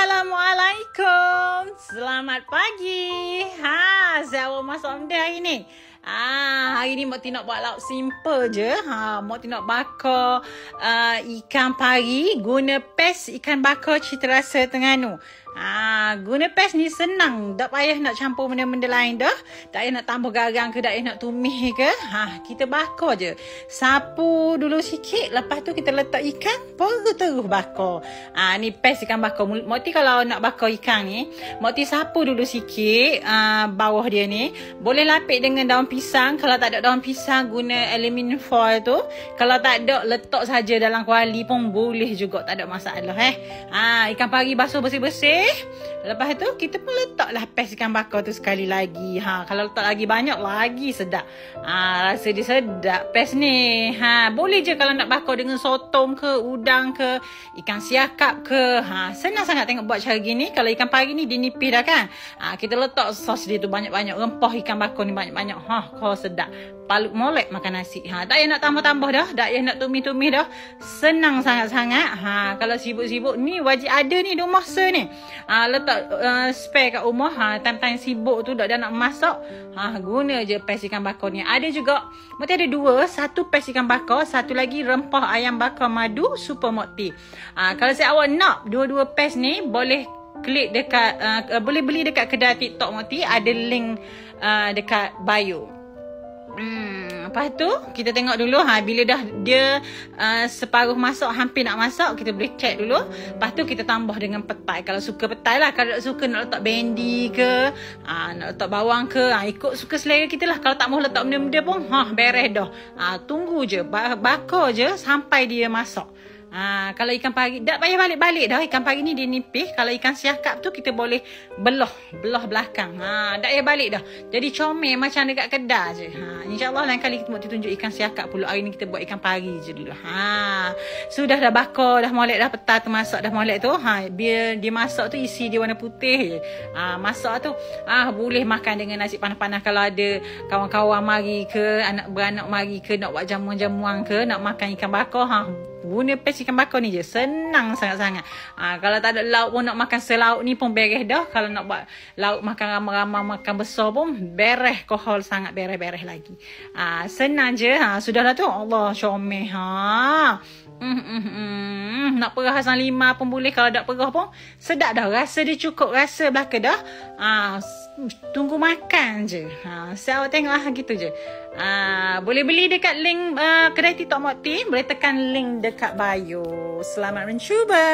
Assalamualaikum. Selamat pagi. Saya awak masuk benda hari ni. Hari ni Mak Ti nak buat lauk simple je. Mak Ti nak bakar ikan pari guna pes ikan bakar cita rasa Terengganu. Guna pes ni senang. Tak payah nak campur benda-benda lain dah. Tak payah nak tambah garam ke, tak payah nak tumis ke. Kita bakar je. Sapu dulu sikit, lepas tu kita letak ikan, baru terus bakar. Ni pes ikan bakar. Mak Ti kalau nak bakar ikan ni, Mak Ti sapu dulu sikit bawah dia ni. Boleh lapik dengan daun pisang. Kalau tak ada daun pisang, guna aluminium foil tu. Kalau tak ada, letak saja dalam kuali pun boleh juga, tak ada masalah. Ikan pari basuh bersih-bersih. Lepas tu kita pun letaklah pes ikan bakar tu sekali lagi. Kalau letak lagi banyak, lagi sedap. Rasa dia sedap pes ni. Boleh je kalau nak bakar dengan sotong ke, udang ke, ikan siakap ke. Senang sangat tengok buat cara gini. Kalau ikan pari ni dia nipis dah kan. Kita letak sos dia tu banyak-banyak. Rempah ikan bakar ni banyak-banyak. Kau sedap. Palut molek makan nasi. Tak payah nak tambah-tambah dah. Tak payah nak tumis-tumis dah. Senang sangat-sangat. Kalau sibuk-sibuk ni wajib ada ni dua masa ni. Letak spare kat rumah. Time-time sibuk tu dah nak masak. Guna je pes ikan bakar ni. Ada juga, Mak Ti ada dua. Satu pes ikan bakar, satu lagi rempah ayam bakar madu super Mak Ti. Kalau saya awak nak dua-dua pes ni, boleh klik dekat boleh beli dekat kedai TikTok Mak Ti. Ada link dekat bio. Lepas tu kita tengok dulu bila dah dia separuh masak, hampir nak masak, kita boleh check dulu. Lepas tu kita tambah dengan petai. Kalau suka petai lah. Kalau tak suka nak letak bendi ke, nak letak bawang ke, ikut suka selera kita lah. Kalau tak mahu letak benda-benda pun beres dah. Tunggu je, bakar je sampai dia masak. Kalau ikan pari, tak payah balik-balik dah. Ikan pari ni dia nipis. Kalau ikan siakap tu kita boleh belah belakang. Tak payah balik dah. Jadi comel macam dekat kedai je. InsyaAllah lain kali kita tunjuk ikan siakap pula. Hari ni kita buat ikan pari je dulu. Sudah dah bakar, dah molek dah, peta tu masak dah molek tu. Biar dia masak tu isi dia warna putih je. Masak tu boleh makan dengan nasi panas-panas. Kalau ada kawan-kawan mari ke, anak beranak mari ke, nak buat jamuan-jamuan ke, nak makan ikan bakar, guna pes ikan bakar ni je. Senang sangat-sangat. Kalau tak ada lauk pun, nak makan selauk ni pun beres dah. Kalau nak buat lauk makan ramai-ramai, makan besar pun beres. Kohol sangat beres-beres lagi. Senang je. Sudahlah tu. Allah, comel. Nak perah asam lima pun boleh. Kalau tak perah pun sedap dah. Rasa dia cukup. Rasa belaka dah. Tunggu makan je. Saya tengok gitu je. Boleh beli dekat link kedai TikTok Mak Ti. Boleh tekan link dekat bio. Selamat mencuba.